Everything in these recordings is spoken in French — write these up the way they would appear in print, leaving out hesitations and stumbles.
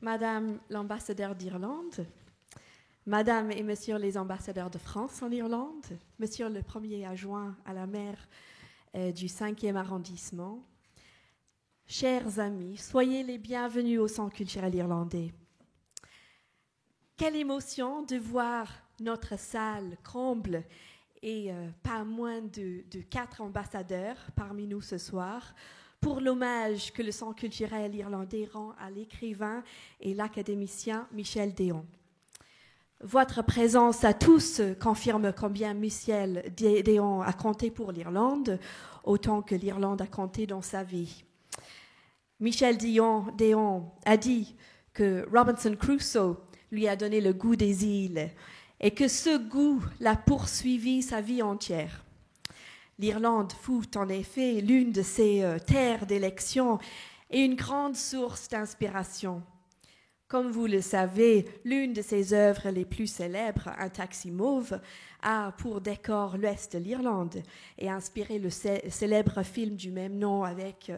Madame l'ambassadeur d'Irlande, Madame et Monsieur les ambassadeurs de France en Irlande, Monsieur le premier adjoint à la maire du 5e arrondissement, chers amis, soyez les bienvenus au Centre culturel irlandais. Quelle émotion de voir notre salle comble et pas moins de 4 ambassadeurs parmi nous ce soir pour l'hommage que le Centre culturel irlandais rend à l'écrivain et l'académicien Michel Déon. Votre présence à tous confirme combien Michel Déon a compté pour l'Irlande, autant que l'Irlande a compté dans sa vie. Michel Déon a dit que Robinson Crusoe lui a donné le goût des îles et que ce goût l'a poursuivi sa vie entière. L'Irlande fut en effet l'une de ses terres d'élection et une grande source d'inspiration. Comme vous le savez, l'une de ses œuvres les plus célèbres, Un taxi mauve, a pour décor l'ouest de l'Irlande et a inspiré le célèbre film du même nom avec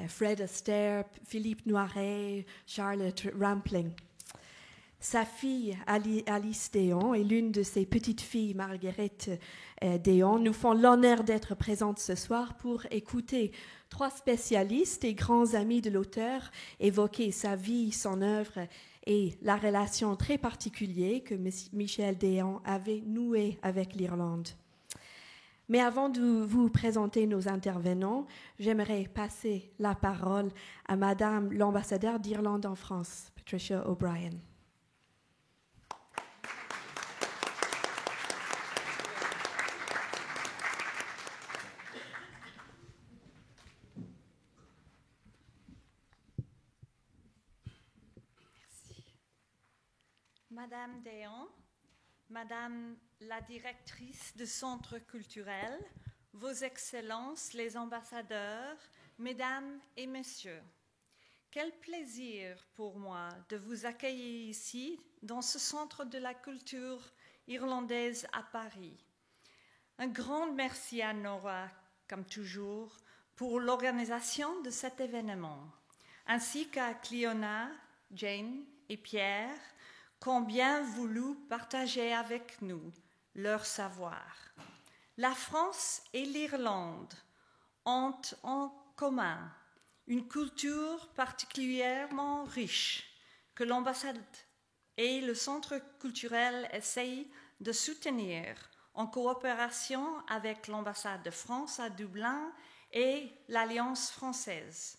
Fred Astaire, Philippe Noiret, Charlotte Rampling. Sa fille Alice Déon et l'une de ses petites filles Marguerite Déon nous font l'honneur d'être présentes ce soir pour écouter 3 spécialistes et grands amis de l'auteur évoquer sa vie, son œuvre et la relation très particulière que Michel Déon avait nouée avec l'Irlande. Mais avant de vous présenter nos intervenants, j'aimerais passer la parole à Madame l'ambassadeur d'Irlande en France, Patricia O'Brien. Madame Déon, Madame la directrice du Centre culturel, Vos Excellences les ambassadeurs, Mesdames et Messieurs, quel plaisir pour moi de vous accueillir ici dans ce Centre de la culture irlandaise à Paris. Un grand merci à Nora, comme toujours, pour l'organisation de cet événement, ainsi qu'à Cliona, Jane et Pierre, qui ont bien voulu partager avec nous leur savoir. La France et l'Irlande ont en commun une culture particulièrement riche que l'ambassade et le Centre culturel essayent de soutenir en coopération avec l'ambassade de France à Dublin et l'Alliance française.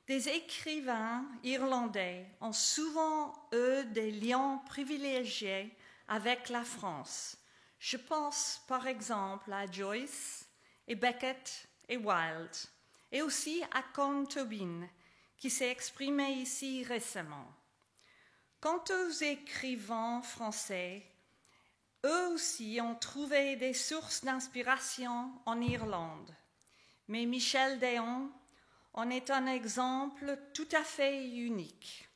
Des écrivains irlandais ont souvent, eux, des liens privilégiés avec la France. Je pense par exemple à Joyce et Beckett et Wilde, et aussi à Colm Tóibín, qui s'est exprimé ici récemment. Quant aux écrivains français, eux aussi ont trouvé des sources d'inspiration en Irlande. Mais Michel Déon en est un exemple tout à fait unique.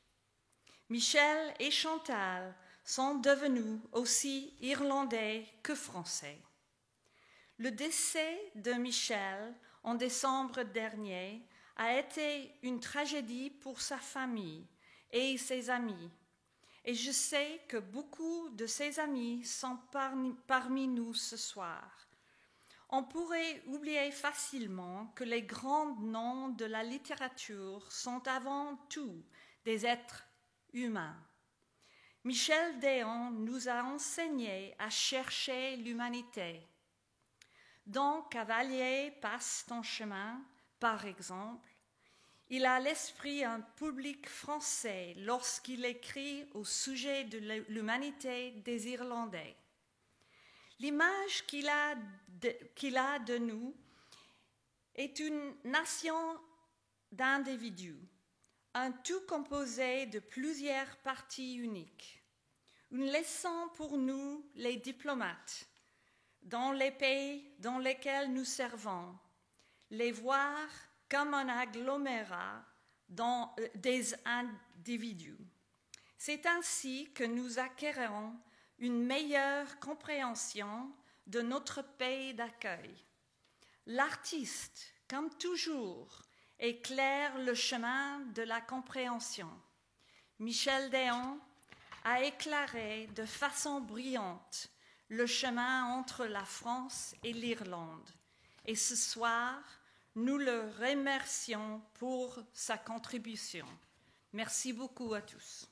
Michel et Chantal sont devenus aussi irlandais que français. Le décès de Michel en décembre dernier a été une tragédie pour sa famille et ses amis. Et je sais que beaucoup de ses amis sont parmi nous ce soir. On pourrait oublier facilement que les grands noms de la littérature sont avant tout des êtres humains. Michel Déon nous a enseigné à chercher l'humanité. Dans Cavalier passe ton chemin, par exemple, il a à l'esprit un public français lorsqu'il écrit au sujet de l'humanité des Irlandais. L'image qu'il a de nous est une nation d'individus, un tout composé de plusieurs parties uniques. Une leçon pour nous, les diplomates, dans les pays dans lesquels nous servons, les voir comme un agglomérat des individus. C'est ainsi que nous acquérons une meilleure compréhension de notre pays d'accueil. L'artiste, comme toujours, éclaire le chemin de la compréhension. Michel Déon a éclairé de façon brillante le chemin entre la France et l'Irlande. Et ce soir, nous le remercions pour sa contribution. Merci beaucoup à tous.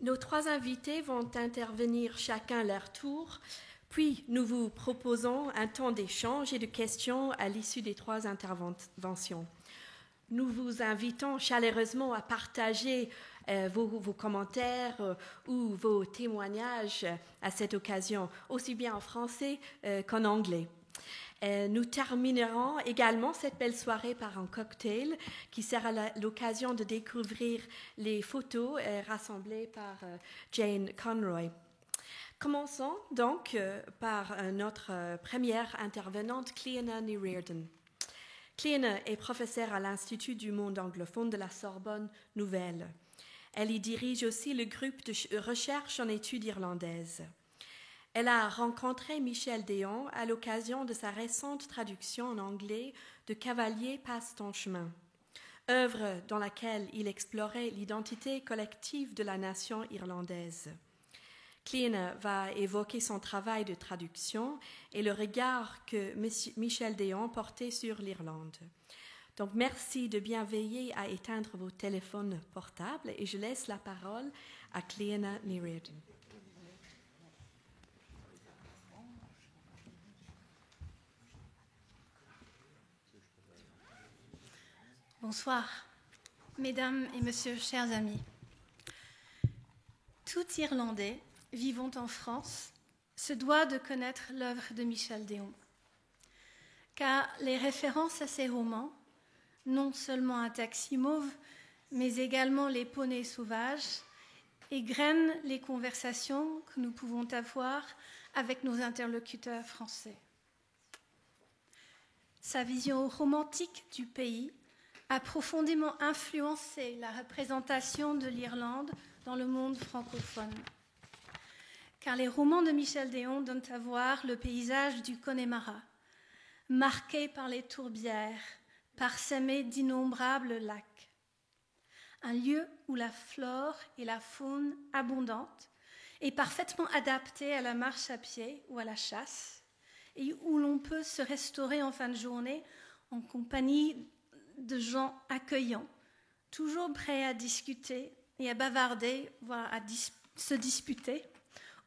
Nos trois invités vont intervenir chacun leur tour, puis nous vous proposons un temps d'échange et de questions à l'issue des trois interventions. Nous vous invitons chaleureusement à partager vos commentaires ou vos témoignages à cette occasion, aussi bien en français qu'en anglais. Nous terminerons également cette belle soirée par un cocktail qui sera l'occasion de découvrir les photos rassemblées par Jane Conroy. Commençons donc par notre première intervenante, Cliona Ní Riordan. Cliona est professeure à l'Institut du monde anglophone de la Sorbonne Nouvelle. Elle y dirige aussi le groupe de recherche en études irlandaises. Elle a rencontré Michel Déon à l'occasion de sa récente traduction en anglais de Cavalier passe ton chemin, œuvre dans laquelle il explorait l'identité collective de la nation irlandaise. Cliona va évoquer son travail de traduction et le regard que Michel Déon portait sur l'Irlande. Donc merci de bien veiller à éteindre vos téléphones portables et je laisse la parole à Cliona Ní Riordan. Bonsoir, mesdames et messieurs, chers amis. Tout Irlandais vivant en France se doit de connaître l'œuvre de Michel Déon, car les références à ses romans, non seulement un taxi mauve, mais également les poneys sauvages, égrènent les conversations que nous pouvons avoir avec nos interlocuteurs français. Sa vision romantique du pays a profondément influencé la représentation de l'Irlande dans le monde francophone. Car les romans de Michel Déon donnent à voir le paysage du Connemara, marqué par les tourbières, parsemé d'innombrables lacs. Un lieu où la flore et la faune abondantes est parfaitement adaptée à la marche à pied ou à la chasse, et où l'on peut se restaurer en fin de journée en compagnie de gens accueillants, toujours prêts à discuter et à bavarder, voire à se disputer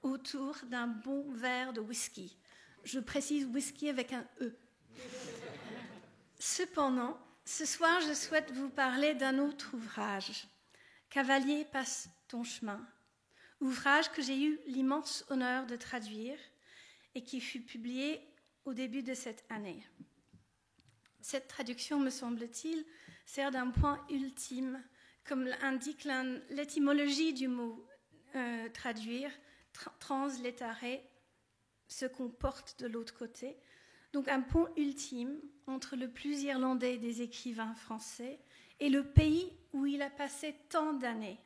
autour d'un bon verre de whisky. Je précise whisky avec un E. Cependant, ce soir, je souhaite vous parler d'un autre ouvrage, Cavalier passe ton chemin, ouvrage que j'ai eu l'immense honneur de traduire et qui fut publié au début de cette année. Cette traduction, me semble-t-il, sert d'un point ultime, comme indique l'étymologie du mot traduire, translittérer, ce qu'on porte de l'autre côté. Donc un pont ultime entre le plus irlandais des écrivains français et le pays où il a passé tant d'années.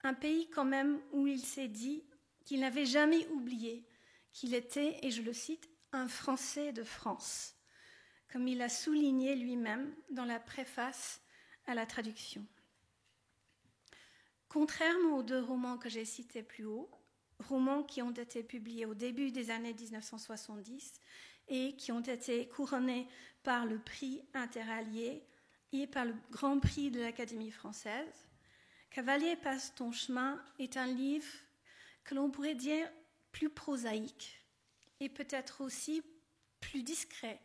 Un pays quand même où il s'est dit qu'il n'avait jamais oublié qu'il était, et je le cite, un Français de France, comme il a souligné lui-même dans la préface à la traduction. Contrairement aux deux romans que j'ai cités plus haut, romans qui ont été publiés au début des années 1970 et qui ont été couronnés par le prix Interallié et par le Grand Prix de l'Académie française, Cavalier passe ton chemin est un livre que l'on pourrait dire plus prosaïque et peut-être aussi plus discret,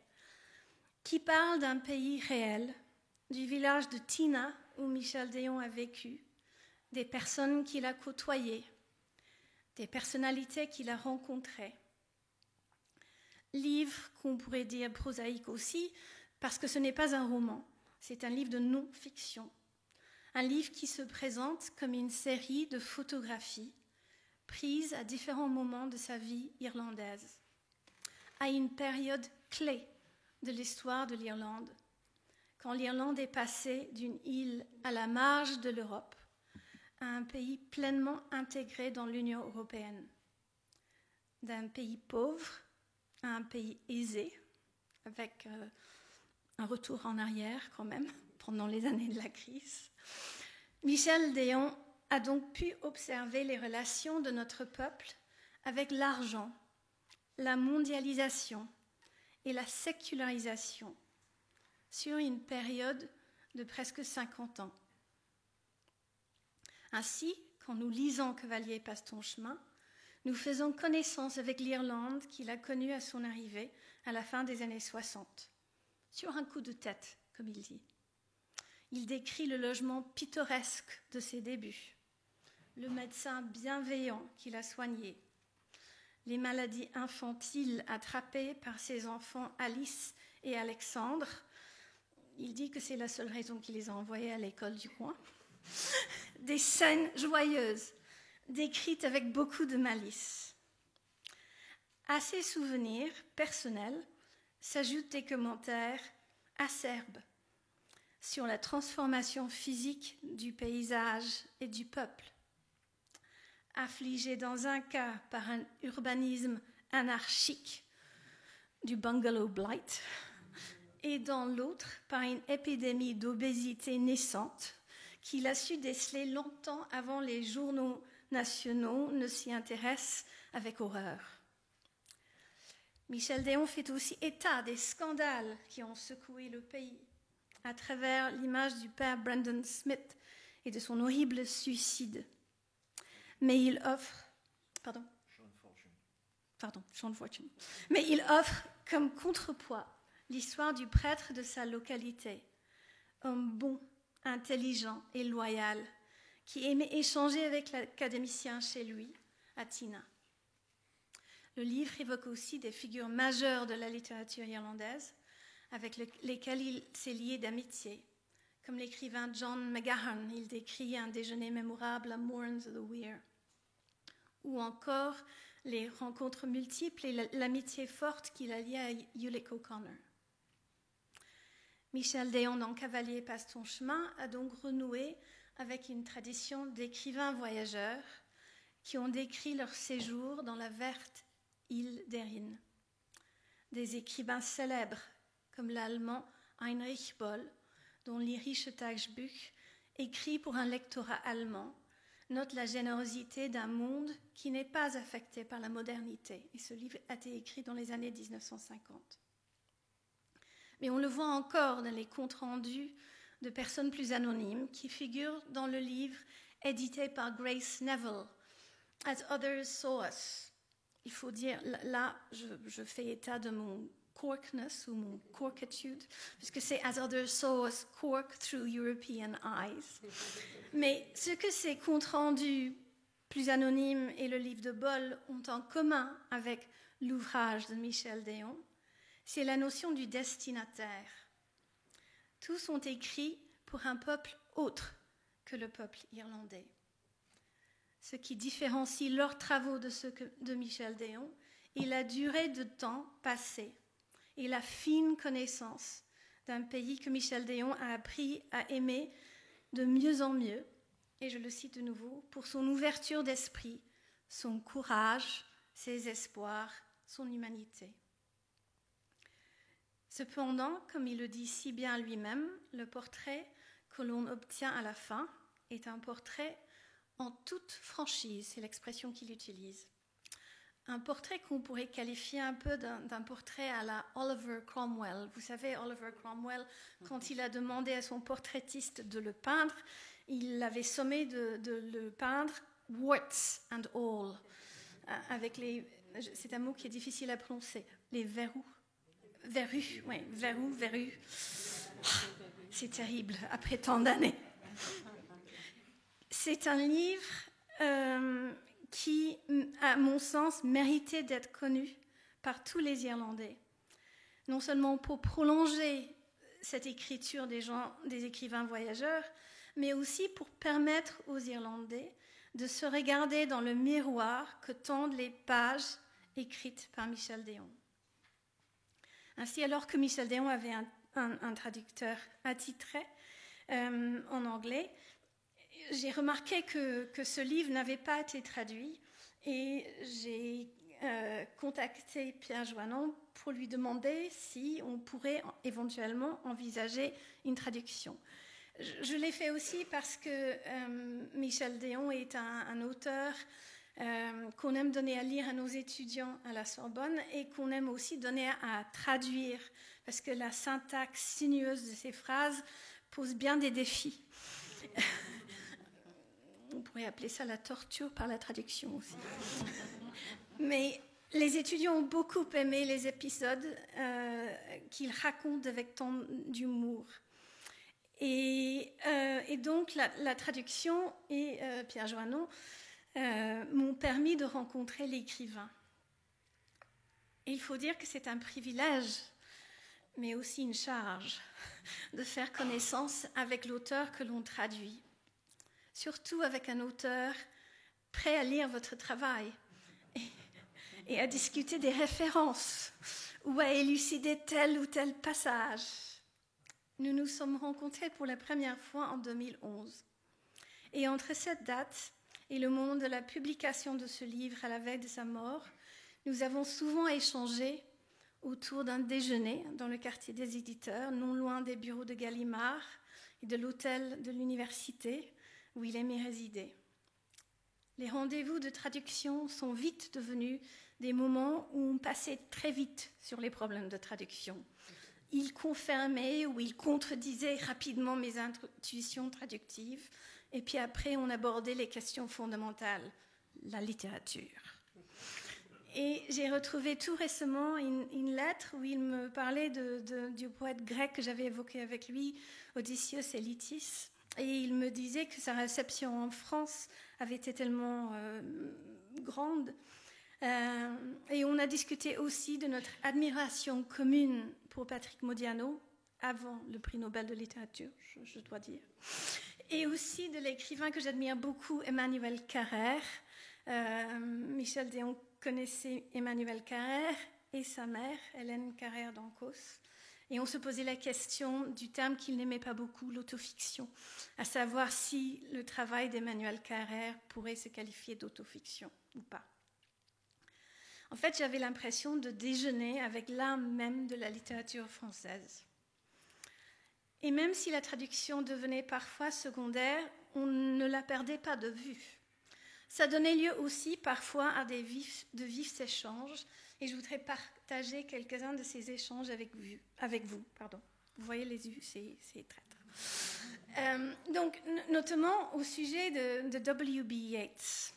qui parle d'un pays réel, du village de Tina où Michel Déon a vécu, des personnes qu'il a côtoyées, des personnalités qu'il a rencontrées. Livre qu'on pourrait dire prosaïque aussi, parce que ce n'est pas un roman, c'est un livre de non-fiction. Un livre qui se présente comme une série de photographies prises à différents moments de sa vie irlandaise, à une période clé de l'histoire de l'Irlande, quand l'Irlande est passée d'une île à la marge de l'Europe à un pays pleinement intégré dans l'Union européenne, d'un pays pauvre à un pays aisé, avec un retour en arrière quand même, pendant les années de la crise. Michel Déon a donc pu observer les relations de notre peuple avec l'argent, la mondialisation et la sécularisation sur une période de presque 50 ans. Ainsi, quand nous lisons Cavalier passe ton chemin, nous faisons connaissance avec l'Irlande qu'il a connue à son arrivée à la fin des années 60, sur un coup de tête, comme il dit. Il décrit le logement pittoresque de ses débuts, le médecin bienveillant qu'il a soigné, les maladies infantiles attrapées par ses enfants Alice et Alexandre. Il dit que c'est la seule raison qu'il les a envoyés à l'école du coin. Des scènes joyeuses, décrites avec beaucoup de malice. À ces souvenirs personnels s'ajoutent des commentaires acerbes sur la transformation physique du paysage et du peuple. Affligé dans un cas par un urbanisme anarchique du bungalow blight et dans l'autre par une épidémie d'obésité naissante qu'il a su déceler longtemps avant les journaux nationaux ne s'y intéressent avec horreur. Michel Déon fait aussi état des scandales qui ont secoué le pays à travers l'image du père Brandon Smith et de son horrible suicide. Mais il offre... Sean Fortune. Mais il offre comme contrepoids l'histoire du prêtre de sa localité, homme bon, intelligent et loyal, qui aimait échanger avec l'académicien chez lui, à Tina. Le livre évoque aussi des figures majeures de la littérature irlandaise, avec lesquelles il s'est lié d'amitié. Comme l'écrivain John McGahern, il décrit un déjeuner mémorable à Mournes the Weir. Ou encore les rencontres multiples et l'amitié forte qu'il a liée à Ulick O'Connor. Michel Déon, dans Cavalier passe ton chemin, a donc renoué avec une tradition d'écrivains voyageurs qui ont décrit leur séjour dans la verte île d'Erin. Des écrivains célèbres comme l'allemand Heinrich Boll, dont l'Irische Tagebuch, écrit pour un lectorat allemand, note la générosité d'un monde qui n'est pas affecté par la modernité. Et ce livre a été écrit dans les années 1950. Mais on le voit encore dans les comptes rendus de personnes plus anonymes qui figurent dans le livre édité par Grace Neville, As Others Saw Us. Il faut dire, là, je fais état de mon corkness ou mon corkitude, puisque c'est As Others Saw Us, Cork Through European Eyes. Mais ce que ces comptes rendus plus anonymes et le livre de Boll ont en commun avec l'ouvrage de Michel Déon, c'est la notion du destinataire. Tous sont écrits pour un peuple autre que le peuple irlandais. Ce qui différencie leurs travaux de ceux de Michel Déon est la durée de temps passé et la fine connaissance d'un pays que Michel Déon a appris à aimer de mieux en mieux, et je le cite de nouveau, pour son ouverture d'esprit, son courage, ses espoirs, son humanité. Cependant, comme il le dit si bien lui-même, le portrait que l'on obtient à la fin est un portrait en toute franchise, c'est l'expression qu'il utilise. Un portrait qu'on pourrait qualifier un peu d'un portrait à la Oliver Cromwell. Vous savez, Oliver Cromwell, quand il a demandé à son portraitiste de le peindre, il l'avait sommé de le peindre warts and all, avec c'est un mot qui est difficile à prononcer, les verrues. Verrues. C'est terrible, après tant d'années. C'est un livre qui, à mon sens, méritait d'être connu par tous les Irlandais. Non seulement pour prolonger cette écriture des écrivains voyageurs, mais aussi pour permettre aux Irlandais de se regarder dans le miroir que tendent les pages écrites par Michel Déon. Ainsi, alors que Michel Déon avait un traducteur attitré en anglais, j'ai remarqué que ce livre n'avait pas été traduit et j'ai contacté Pierre Joannon pour lui demander si on pourrait éventuellement envisager une traduction. Je l'ai fait aussi parce que Michel Déon est un auteur qu'on aime donner à lire à nos étudiants à la Sorbonne et qu'on aime aussi donner à traduire, parce que la syntaxe sinueuse de ces phrases pose bien des défis. On pourrait appeler ça la torture par la traduction aussi. Mais les étudiants ont beaucoup aimé les épisodes qu'ils racontent avec tant d'humour. Et donc la traduction et Pierre Joannon m'ont permis de rencontrer l'écrivain. Et il faut dire que c'est un privilège, mais aussi une charge, de faire connaissance avec l'auteur que l'on traduit. Surtout avec un auteur prêt à lire votre travail et à discuter des références ou à élucider tel ou tel passage. Nous nous sommes rencontrés pour la première fois en 2011. Et entre cette date et le moment de la publication de ce livre à la veille de sa mort, nous avons souvent échangé autour d'un déjeuner dans le quartier des éditeurs, non loin des bureaux de Gallimard et de l'hôtel de l'université où il aimait résider. Les rendez-vous de traduction sont vite devenus des moments où on passait très vite sur les problèmes de traduction. Il confirmait ou il contredisait rapidement mes intuitions traductives, et puis après on abordait les questions fondamentales, la littérature. Et j'ai retrouvé tout récemment une lettre où il me parlait du poète grec que j'avais évoqué avec lui, Odysseus Elitis, et il me disait que sa réception en France avait été tellement grande. Et on a discuté aussi de notre admiration commune pour Patrick Modiano, avant le prix Nobel de littérature, je dois dire. Et aussi de l'écrivain que j'admire beaucoup, Emmanuel Carrère. Michel Déon connaissait Emmanuel Carrère et sa mère, Hélène Carrère d'Ancos. Et on se posait la question du terme qu'il n'aimait pas beaucoup, l'autofiction, à savoir si le travail d'Emmanuel Carrère pourrait se qualifier d'autofiction ou pas. En fait, j'avais l'impression de déjeuner avec l'âme même de la littérature française. Et même si la traduction devenait parfois secondaire, on ne la perdait pas de vue. Ça donnait lieu aussi parfois à de vifs échanges, et je voudrais partager quelques-uns de ces échanges avec vous. Vous voyez les yeux, c'est traître. Donc, notamment au sujet de W.B. Yeats.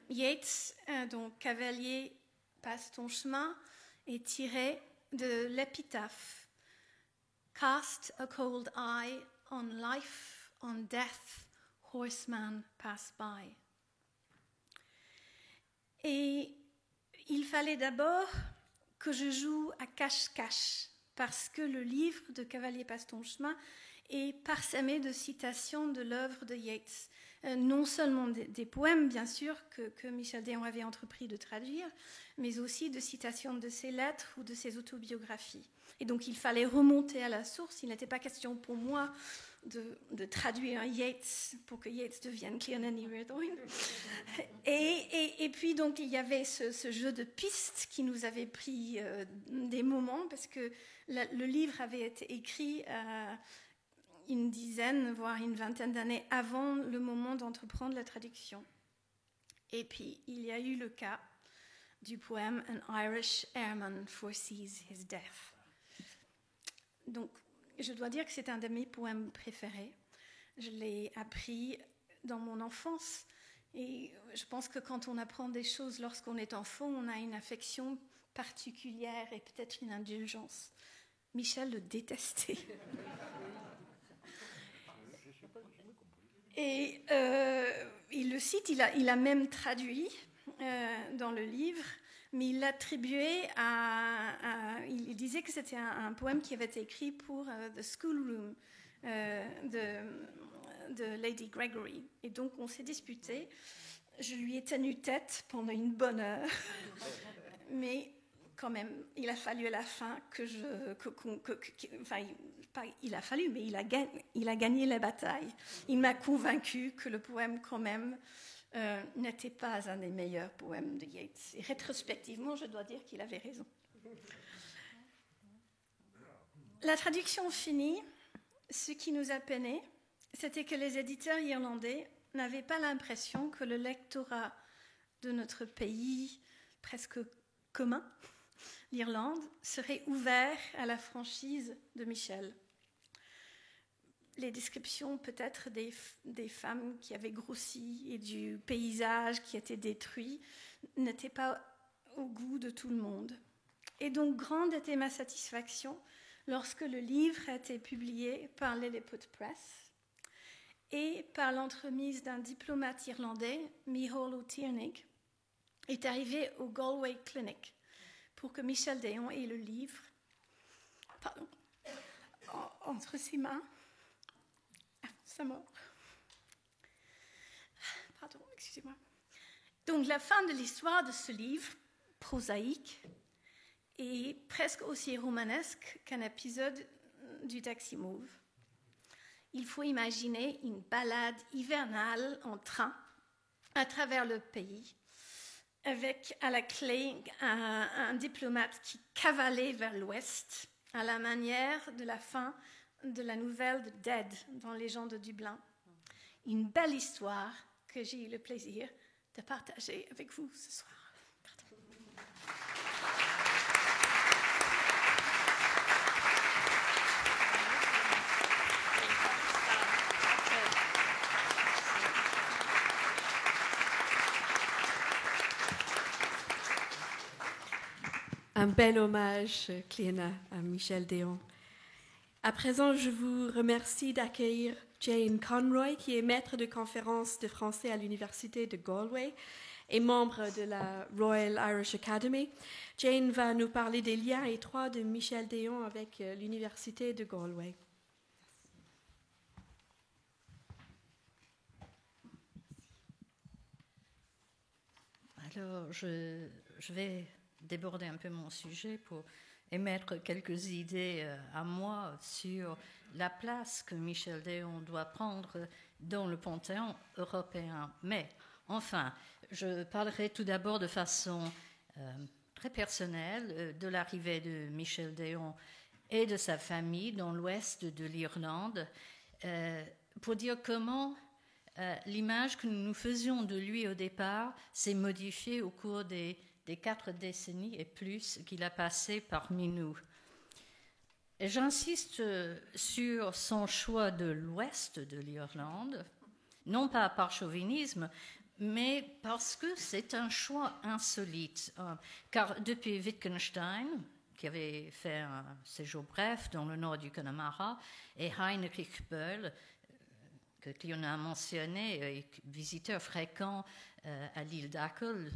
Yeats, donc Cavalier passe ton chemin, est tiré de l'épitaphe Cast a cold eye on life, on death, horseman pass by. Et il fallait d'abord que je joue à cache-cache, parce que le livre de Cavalier passe ton chemin est parsemé de citations de l'œuvre de Yeats. Non seulement des poèmes, bien sûr, que Michel Déon avait entrepris de traduire, mais aussi de citations de ses lettres ou de ses autobiographies. Et donc il fallait remonter à la source. Il n'était pas question pour moi de traduire Yeats pour que Yeats devienne Cleonany Redwine. Et puis donc il y avait ce jeu de pistes qui nous avait pris des moments, parce que le livre avait été écrit une dizaine, voire une vingtaine d'années avant le moment d'entreprendre la traduction. Et puis, il y a eu le cas du poème « An Irish airman foresees his death ». Donc, je dois dire que c'est un de mes poèmes préférés. Je l'ai appris dans mon enfance. Et je pense que quand on apprend des choses lorsqu'on est enfant, on a une affection particulière et peut-être une indulgence. Michel le détestait. Et il le cite, il a même traduit dans le livre, mais il l'attribuait il disait que c'était un poème qui avait été écrit pour The Schoolroom de Lady Gregory. Et donc on s'est disputé. Je lui ai tenu tête pendant une bonne heure, mais quand même, il a fallu à la fin il a fallu, mais il a gagné la bataille. Il m'a convaincu que le poème, quand même, n'était pas un des meilleurs poèmes de Yeats. Et rétrospectivement, je dois dire qu'il avait raison. La traduction finie, ce qui nous a peiné, c'était que les éditeurs irlandais n'avaient pas l'impression que le lectorat de notre pays, presque commun, l'Irlande, serait ouvert à la franchise de Michel. Les descriptions peut-être des femmes qui avaient grossi et du paysage qui était détruit n'étaient pas au goût de tout le monde. Et donc grande était ma satisfaction lorsque le livre a été publié par Lilliput Press et par l'entremise d'un diplomate irlandais, Micheál Tierney, est arrivé au Galway Clinic pour que Michel Déon ait le livre entre ses mains avant sa mort. Pardon, excusez-moi. Donc la fin de l'histoire de ce livre, prosaïque, est presque aussi romanesque qu'un épisode du Taxi Mauve. Il faut imaginer une balade hivernale en train à travers le pays, avec à la clé un diplomate qui cavalait vers l'ouest, à la manière de la fin de la nouvelle de Dead dans Les gens de Dublin. Une belle histoire que j'ai eu le plaisir de partager avec vous ce soir. Pardon. Un bel hommage, Cliona, à Michel Déon. À présent, je vous remercie d'accueillir Jane Conroy, qui est maître de conférence de français à l'Université de Galway et membre de la Royal Irish Academy. Jane va nous parler des liens étroits de Michel Déon avec l'Université de Galway. Alors, je vais déborder un peu mon sujet pour émettre quelques idées à moi sur la place que Michel Déon doit prendre dans le panthéon européen. Mais, enfin, je parlerai tout d'abord de façon très personnelle de l'arrivée de Michel Déon et de sa famille dans l'ouest de l'Irlande, pour dire comment l'image que nous nous faisions de lui au départ s'est modifiée au cours des 4 décennies et plus qu'il a passé parmi nous. Et j'insiste sur son choix de l'ouest de l'Irlande, non pas par chauvinisme, mais parce que c'est un choix insolite. Car depuis Wittgenstein, qui avait fait un séjour bref dans le nord du Connemara, et Heinrich Böll, que Cliona a mentionné, visiteur fréquent à l'île d'Achill,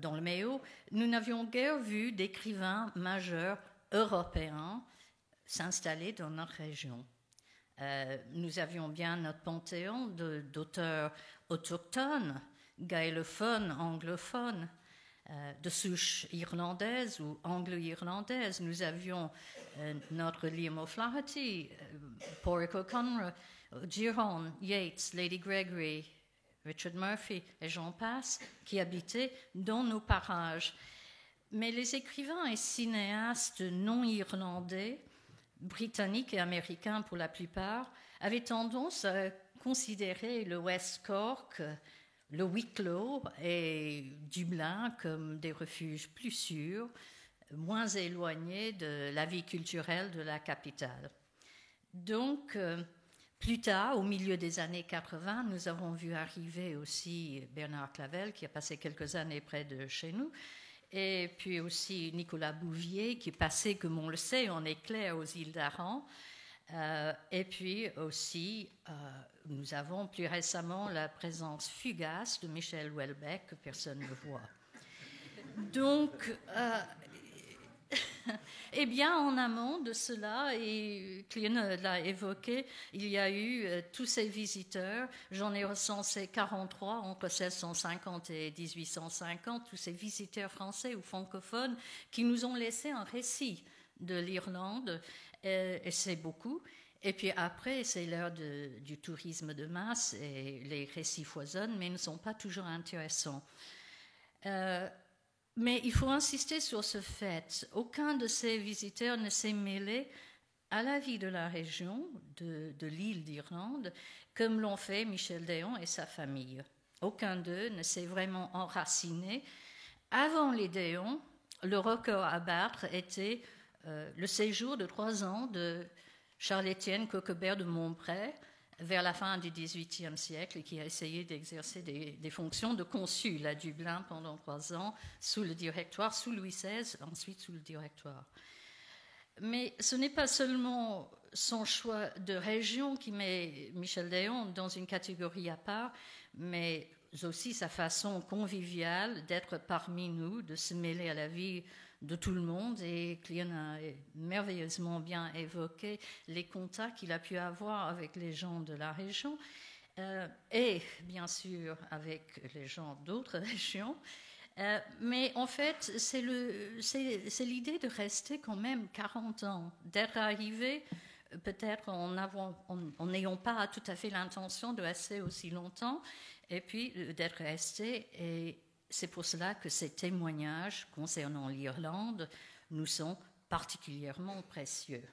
dans le Mayo, nous n'avions guère vu d'écrivains majeurs européens s'installer dans notre région. Nous avions bien notre panthéon d'auteurs autochtones, gaélophones, anglophones, de souche irlandaise ou anglo-irlandaise. Nous avions notre Liam O'Flaherty, Pádraig O'Conor, Giron, Yeats, Lady Gregory, Richard Murphy et j'en passe, qui habitaient dans nos parages. Mais les écrivains et cinéastes non irlandais, britanniques et américains pour la plupart, avaient tendance à considérer le West Cork, le Wicklow et Dublin comme des refuges plus sûrs, moins éloignés de la vie culturelle de la capitale. Donc, plus tard, au milieu des années 80, nous avons vu arriver aussi Bernard Clavel, qui a passé quelques années près de chez nous, et puis aussi Nicolas Bouvier, qui passait, comme on le sait, en éclair aux îles d'Aran. Et puis aussi, nous avons plus récemment la présence fugace de Michel Houellebecq, que personne ne voit. Donc, eh bien, en amont de cela, et Cliona l'a évoqué, il y a eu tous ces visiteurs, j'en ai recensé 43 entre 1650 et 1850, tous ces visiteurs français ou francophones qui nous ont laissé un récit de l'Irlande, et c'est beaucoup. Et puis après, c'est l'heure du tourisme de masse et les récits foisonnent, mais ne sont pas toujours intéressants. Mais il faut insister sur ce fait. Aucun de ces visiteurs ne s'est mêlé à la vie de la région, de l'île d'Irlande, comme l'ont fait Michel Déon et sa famille. Aucun d'eux ne s'est vraiment enraciné. Avant les Déon, le record à battre était le séjour de 3 ans de Charles-Étienne Coquebert de Montbray, vers la fin du XVIIIe siècle, et qui a essayé d'exercer des fonctions de consul à Dublin pendant 3 ans, sous le Directoire, sous Louis XVI, ensuite sous le Directoire. Mais ce n'est pas seulement son choix de région qui met Michel Déon dans une catégorie à part, mais aussi sa façon conviviale d'être parmi nous, de se mêler à la vie de tout le monde, et Clion a merveilleusement bien évoqué les contacts qu'il a pu avoir avec les gens de la région et bien sûr avec les gens d'autres régions. Mais en fait, c'est l'idée de rester quand même 40 ans, d'être arrivé peut-être en n'ayant pas tout à fait l'intention de rester aussi longtemps, et puis d'être resté. Et c'est pour cela que ces témoignages concernant l'Irlande nous sont particulièrement précieux.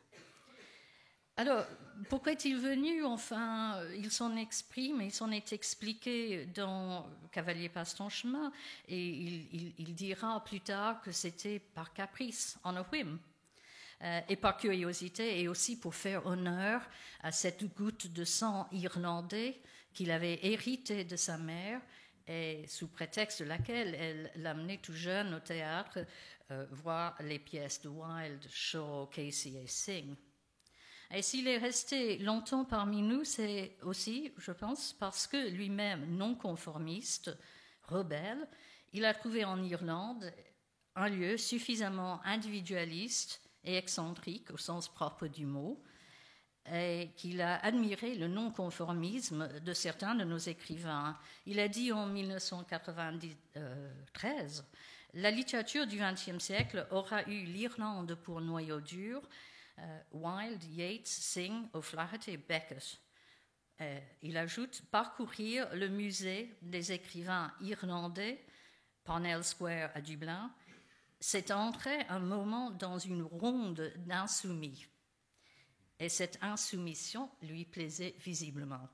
Alors, pourquoi est-il venu? Enfin, il s'en exprime, il s'en est expliqué dans Cavalier passe ton chemin, et il dira plus tard que c'était par caprice, on a whim, et par curiosité, et aussi pour faire honneur à cette goutte de sang irlandais qu'il avait hérité de sa mère, et sous prétexte de laquelle elle l'amenait tout jeune au théâtre voir les pièces de Wilde, Shaw, Casey et Synge. Et s'il est resté longtemps parmi nous, c'est aussi, je pense, parce que lui-même non-conformiste, rebelle, il a trouvé en Irlande un lieu suffisamment individualiste et excentrique au sens propre du mot, et qu'il a admiré le non-conformisme de certains de nos écrivains. Il a dit en 1993 « La littérature du XXe siècle aura eu l'Irlande pour noyau dur, Wilde, Yeats, Synge, O'Flaherty, Beckett. » Il ajoute « Parcourir le musée des écrivains irlandais, Parnell Square à Dublin, c'est entrer un moment dans une ronde d'insoumis. » Et cette insoumission lui plaisait visiblement.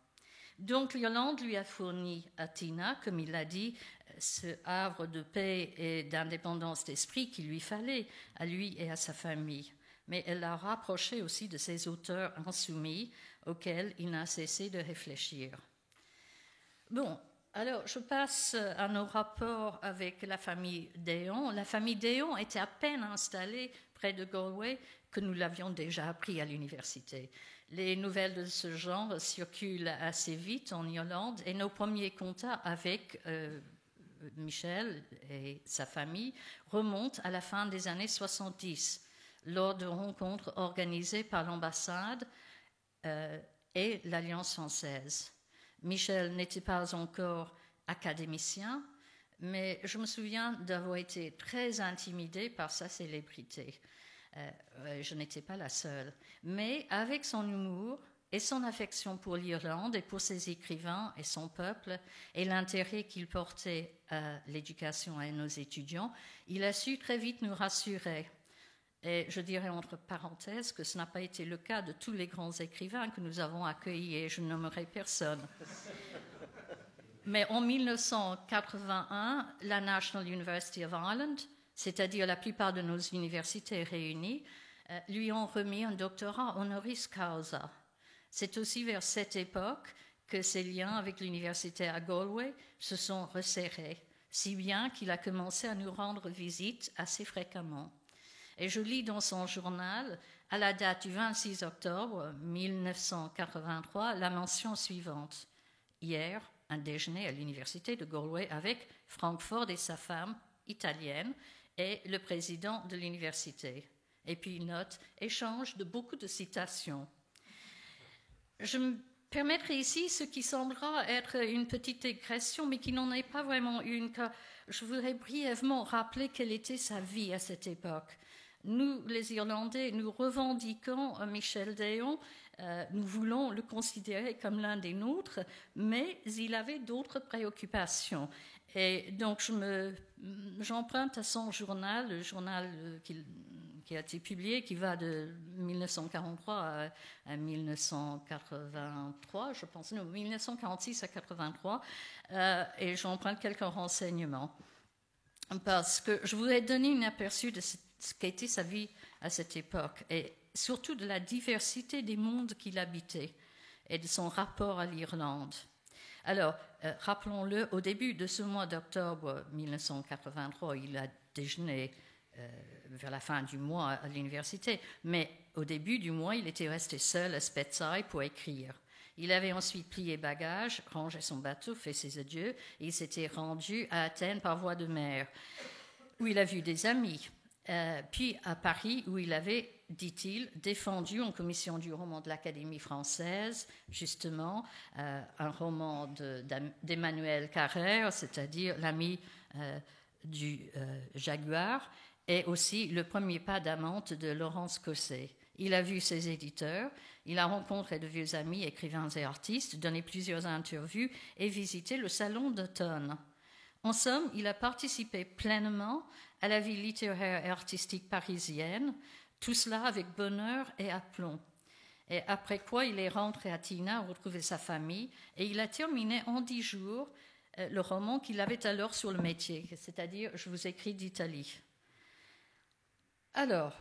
Donc l'Irlande lui a fourni à Tina, comme il l'a dit, ce havre de paix et d'indépendance d'esprit qu'il lui fallait, à lui et à sa famille. Mais elle l'a rapproché aussi de ces auteurs insoumis auxquels il n'a cessé de réfléchir. Bon, alors je passe à nos rapports avec la famille Déon. La famille Déon était à peine installée près de Galway que nous l'avions déjà appris à l'université. Les nouvelles de ce genre circulent assez vite en Irlande, et nos premiers contacts avec Michel et sa famille remontent à la fin des années 70, lors de rencontres organisées par l'ambassade et l'Alliance française. Michel n'était pas encore académicien, mais je me souviens d'avoir été très intimidée par sa célébrité. Je n'étais pas la seule. Mais avec son humour et son affection pour l'Irlande et pour ses écrivains et son peuple, et l'intérêt qu'il portait à l'éducation et à nos étudiants, il a su très vite nous rassurer. Et je dirais entre parenthèses que ce n'a pas été le cas de tous les grands écrivains que nous avons accueillis, et je nommerai personne. Mais en 1981, la National University of Ireland, c'est-à-dire la plupart de nos universités réunies, lui ont remis un doctorat honoris causa. C'est aussi vers cette époque que ses liens avec l'université à Galway se sont resserrés, si bien qu'il a commencé à nous rendre visite assez fréquemment. Et je lis dans son journal, à la date du 26 octobre 1983, la mention suivante. Hier, un déjeuner à l'université de Galway avec Frank Ford et sa femme, italienne, et le président de l'université. Et puis il note échange de beaucoup de citations. Je me permettrai ici ce qui semblera être une petite digression, mais qui n'en est pas vraiment une, car je voudrais brièvement rappeler quelle était sa vie à cette époque. Nous, les Irlandais, nous revendiquons Michel Déon, nous voulons le considérer comme l'un des nôtres, mais il avait d'autres préoccupations. Et donc, j'emprunte à son journal, le journal qui a été publié, qui va de 1943 à 1983, je pense, non, 1946 à 83, et j'emprunte quelques renseignements. Parce que je voudrais donner un aperçu de ce qu'était sa vie à cette époque, et surtout de la diversité des mondes qu'il habitait, et de son rapport à l'Irlande. Alors, rappelons-le, au début de ce mois d'octobre 1983, il a déjeuné vers la fin du mois à l'université, mais au début du mois, il était resté seul à Speyside pour écrire. Il avait ensuite plié bagages, rangé son bateau, fait ses adieux, et il s'était rendu à Athènes par voie de mer, où il a vu des amis. Puis à Paris, où il avait, dit-il, défendu en commission du roman de l'Académie française, justement, un roman d'Emmanuel Carrère, c'est-à-dire l'ami du Jaguar, et aussi Le premier pas d'Amante de Laurence Cosset. Il a vu ses éditeurs, il a rencontré de vieux amis, écrivains et artistes, donné plusieurs interviews et visité le salon d'automne. En somme, il a participé pleinement à la vie littéraire et artistique parisienne, tout cela avec bonheur et aplomb. Et après quoi, il est rentré à Tina, retrouver sa famille, et il a terminé en 10 jours le roman qu'il avait alors sur le métier, c'est-à-dire « Je vous écris d'Italie ». Alors,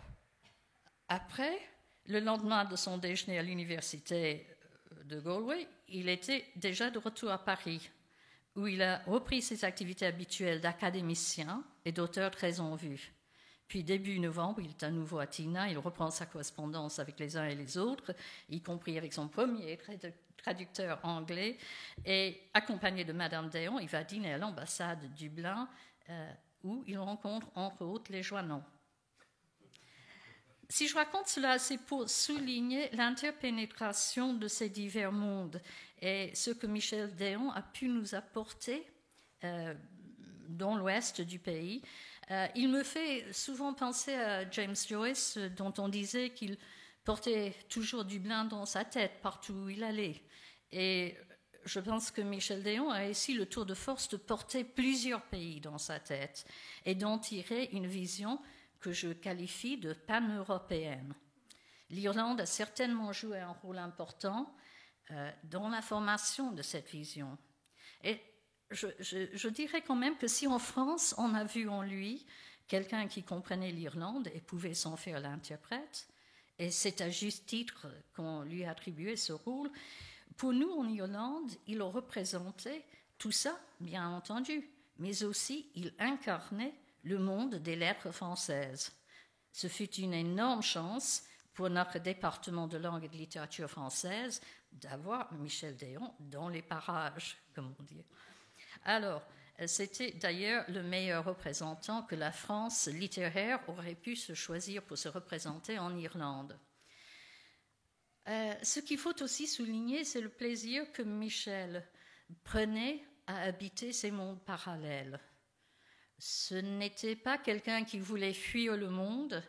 après, le lendemain de son déjeuner à l'université de Galway, il était déjà de retour à Paris, où il a repris ses activités habituelles d'académicien et d'auteur très en vue. Puis début novembre, il est à nouveau à Tina, il reprend sa correspondance avec les uns et les autres, y compris avec son premier traducteur anglais, et accompagné de Madame Déon, il va dîner à l'ambassade de Dublin, où il rencontre entre autres les Joannon. Si je raconte cela, c'est pour souligner l'interpénétration de ces divers mondes et ce que Michel Déon a pu nous apporter dans l'ouest du pays. Il me fait souvent penser à James Joyce, dont on disait qu'il portait toujours Dublin dans sa tête, partout où il allait. Et je pense que Michel Déon a ici le tour de force de porter plusieurs pays dans sa tête et d'en tirer une vision que je qualifie de pan-européenne. L'Irlande a certainement joué un rôle important dans la formation de cette vision. Et je dirais quand même que si en France, on a vu en lui quelqu'un qui comprenait l'Irlande et pouvait s'en faire l'interprète, et c'est à juste titre qu'on lui a attribué ce rôle, pour nous en Irlande, il représentait tout ça, bien entendu, mais aussi il incarnait le monde des lettres françaises. Ce fut une énorme chance pour notre département de langue et de littérature française d'avoir Michel Déon dans les parages, comme on dit. Alors, c'était d'ailleurs le meilleur représentant que la France littéraire aurait pu se choisir pour se représenter en Irlande. Ce qu'il faut aussi souligner, c'est le plaisir que Michel prenait à habiter ces mondes parallèles. Ce n'était pas quelqu'un qui voulait fuir le monde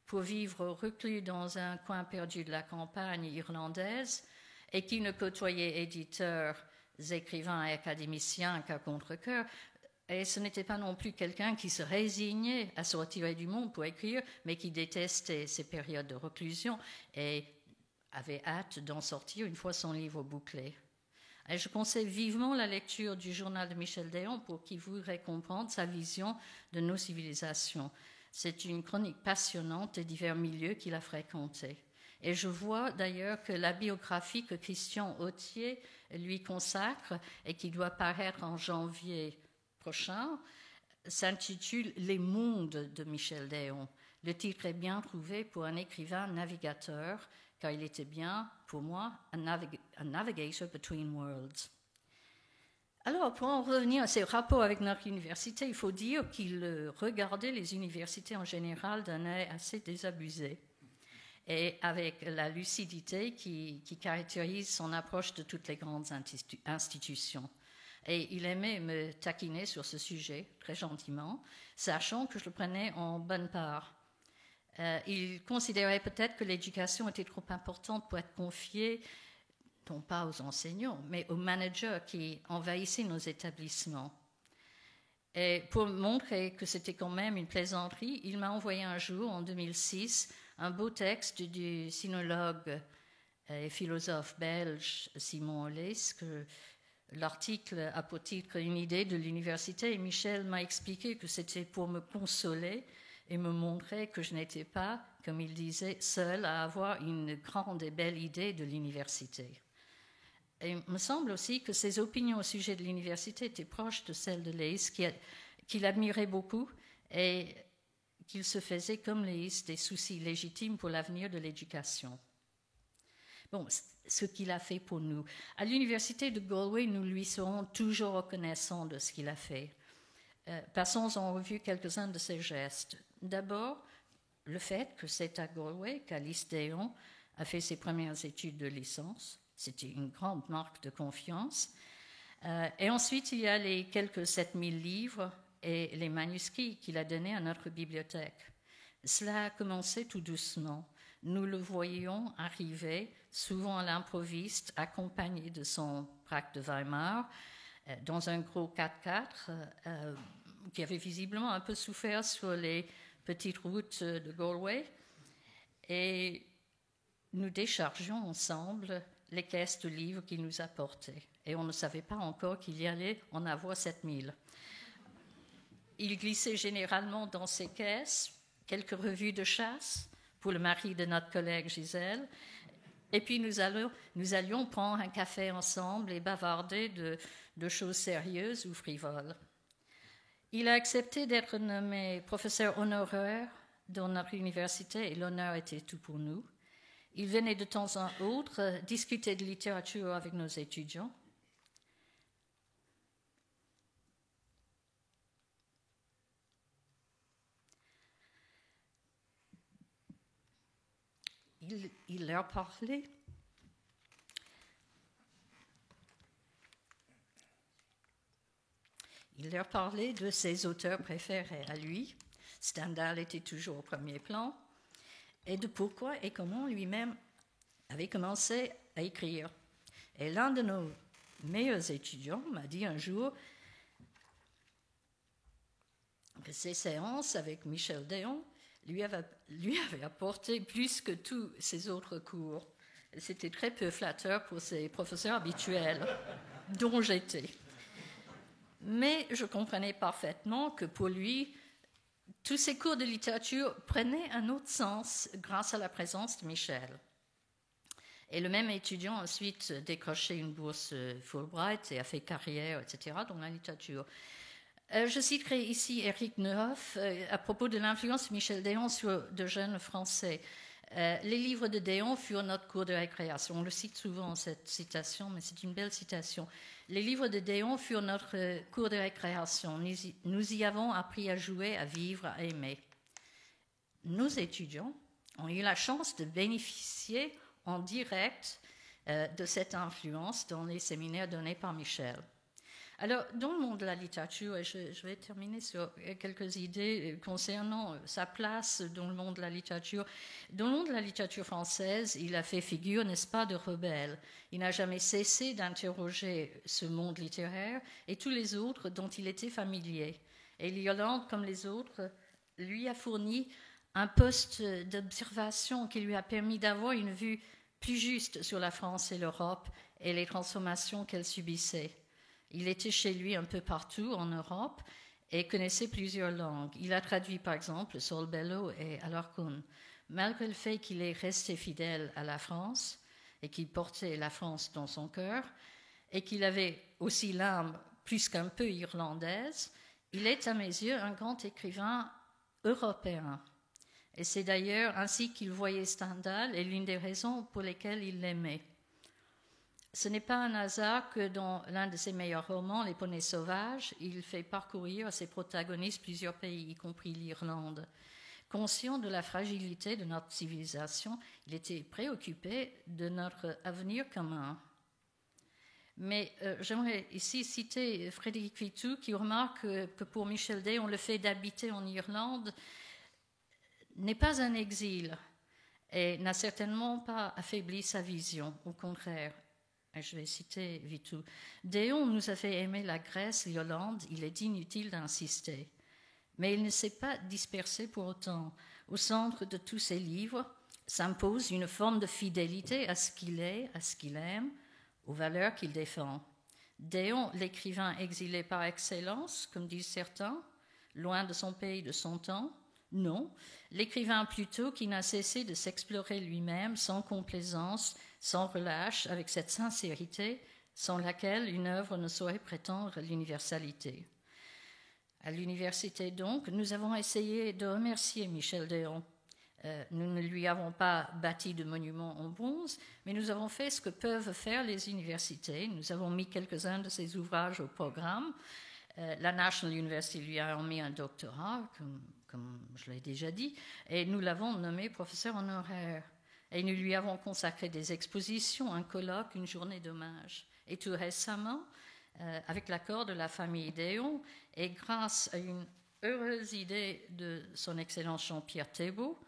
pour vivre reclus dans un coin perdu de la campagne irlandaise et qui ne côtoyait éditeurs, écrivains et académiciens qu'à contre-cœur. Et ce n'était pas non plus quelqu'un qui se résignait à se retirer du monde pour écrire, mais qui détestait ces périodes de reclusion et avait hâte d'en sortir une fois son livre bouclé. Et je conseille vivement la lecture du journal de Michel Déon pour qui voudrait comprendre sa vision de nos civilisations. C'est une chronique passionnante des divers milieux qu'il a fréquentés. Et je vois d'ailleurs que la biographie que Christian Authier lui consacre et qui doit paraître en janvier prochain s'intitule « Les mondes de Michel Déon ». Le titre est bien trouvé pour un écrivain navigateur, car il était bien, pour moi, un navigator between worlds. Alors, pour en revenir à ses rapports avec notre université, il faut dire qu'il regardait les universités en général d'un œil assez désabusé et avec la lucidité qui caractérise son approche de toutes les grandes institutions. Et il aimait me taquiner sur ce sujet, très gentiment, sachant que je le prenais en bonne part. Il considérait peut-être que l'éducation était trop importante pour être confiée, non pas aux enseignants, mais aux managers qui envahissaient nos établissements. Et pour montrer que c'était quand même une plaisanterie, il m'a envoyé un jour, en 2006, un beau texte du sinologue et philosophe belge Simon Ollès, que l'article a pour titre « Une idée de l'université » et Michel m'a expliqué que c'était pour me consoler et me montrer que je n'étais pas, comme il disait, seule à avoir une grande et belle idée de l'université. Et il me semble aussi que ses opinions au sujet de l'université étaient proches de celles de Leys, qu'il admirait beaucoup et qu'il se faisait, comme Leys, des soucis légitimes pour l'avenir de l'éducation. Bon, ce qu'il a fait pour nous. À l'université de Galway, nous lui serons toujours reconnaissants de ce qu'il a fait. Passons en revue quelques-uns de ses gestes. D'abord, le fait que c'est à Galway qu'Alice Déon a fait ses premières études de licence. C'était une grande marque de confiance. Et ensuite, il y a les quelques 7000 livres et les manuscrits qu'il a donnés à notre bibliothèque. Cela a commencé tout doucement. Nous le voyions arriver, souvent à l'improviste, accompagné de son Prague de Weimar, dans un gros 4x4, qui avait visiblement un peu souffert sur les petites routes de Galway. Et nous déchargions ensemble les caisses de livres qu'il nous apportait. Et on ne savait pas encore qu'il y allait en avoir 7000. Il glissait généralement dans ses caisses quelques revues de chasse pour le mari de notre collègue Gisèle. Et puis nous allions prendre un café ensemble et bavarder de choses sérieuses ou frivoles. Il a accepté d'être nommé professeur honoraire dans notre université et l'honneur était tout pour nous. Il venait de temps en autre discuter de littérature avec nos étudiants. Il leur parlait. Il leur parlait de ses auteurs préférés à lui. Stendhal était toujours au premier plan. Et de pourquoi et comment lui-même avait commencé à écrire. Et l'un de nos meilleurs étudiants m'a dit un jour que ses séances avec Michel Déon lui avait apporté plus que tous ses autres cours. Et c'était très peu flatteur pour ses professeurs habituels, dont j'étais. Mais je comprenais parfaitement que pour lui, tous ces cours de littérature prenaient un autre sens grâce à la présence de Michel. Et le même étudiant a ensuite décroché une bourse Fulbright et a fait carrière, etc., dans la littérature. Je citerai ici Éric Neuhoff à propos de l'influence de Michel Déon sur de jeunes Français. Les livres de Déon furent notre cours de récréation. On le cite souvent, cette citation, mais c'est une belle citation. Les livres de Déon furent notre cours de récréation. Nous y avons appris à jouer, à vivre, à aimer. Nos étudiants ont eu la chance de bénéficier en direct de cette influence dans les séminaires donnés par Michel. Alors, dans le monde de la littérature, et je vais terminer sur quelques idées concernant sa place dans le monde de la littérature. Dans le monde de la littérature française, il a fait figure, n'est-ce pas, de rebelle. Il n'a jamais cessé d'interroger ce monde littéraire et tous les autres dont il était familier. Et l'Irlande, comme les autres, lui a fourni un poste d'observation qui lui a permis d'avoir une vue plus juste sur la France et l'Europe et les transformations qu'elle subissait. Il était chez lui un peu partout en Europe et connaissait plusieurs langues. Il a traduit par exemple Saul Bellow et Alarcon. Malgré le fait qu'il est resté fidèle à la France et qu'il portait la France dans son cœur et qu'il avait aussi l'âme plus qu'un peu irlandaise, il est à mes yeux un grand écrivain européen. Et c'est d'ailleurs ainsi qu'il voyait Stendhal et l'une des raisons pour lesquelles il l'aimait. Ce n'est pas un hasard que dans l'un de ses meilleurs romans, Les poneys sauvages, il fait parcourir à ses protagonistes plusieurs pays, y compris l'Irlande. Conscient de la fragilité de notre civilisation, il était préoccupé de notre avenir commun. Mais j'aimerais ici citer Frédéric Vitou qui remarque que pour Michel Déon, le fait d'habiter en Irlande n'est pas un exil et n'a certainement pas affaibli sa vision. Au contraire, je vais citer vite tout. Déon nous a fait aimer la Grèce, l'Irlande, il est inutile d'insister. Mais il ne s'est pas dispersé pour autant. Au centre de tous ses livres s'impose une forme de fidélité à ce qu'il est, à ce qu'il aime, aux valeurs qu'il défend. Déon, l'écrivain exilé par excellence, comme disent certains, loin de son pays, de son temps, non. L'écrivain plutôt qui n'a cessé de s'explorer lui-même sans complaisance, sans relâche, avec cette sincérité sans laquelle une œuvre ne saurait prétendre à l'universalité. À l'université donc, nous avons essayé de remercier Michel Déon. Nous ne lui avons pas bâti de monument en bronze, mais nous avons fait ce que peuvent faire les universités. Nous avons mis quelques-uns de ses ouvrages au programme. La National University lui a remis un doctorat, comme je l'ai déjà dit, et nous l'avons nommé professeur honoraire. Et nous lui avons consacré des expositions, un colloque, une journée d'hommage. Et tout récemment, avec l'accord de la famille Déon, et grâce à une heureuse idée de son Excellence Jean-Pierre Thébault,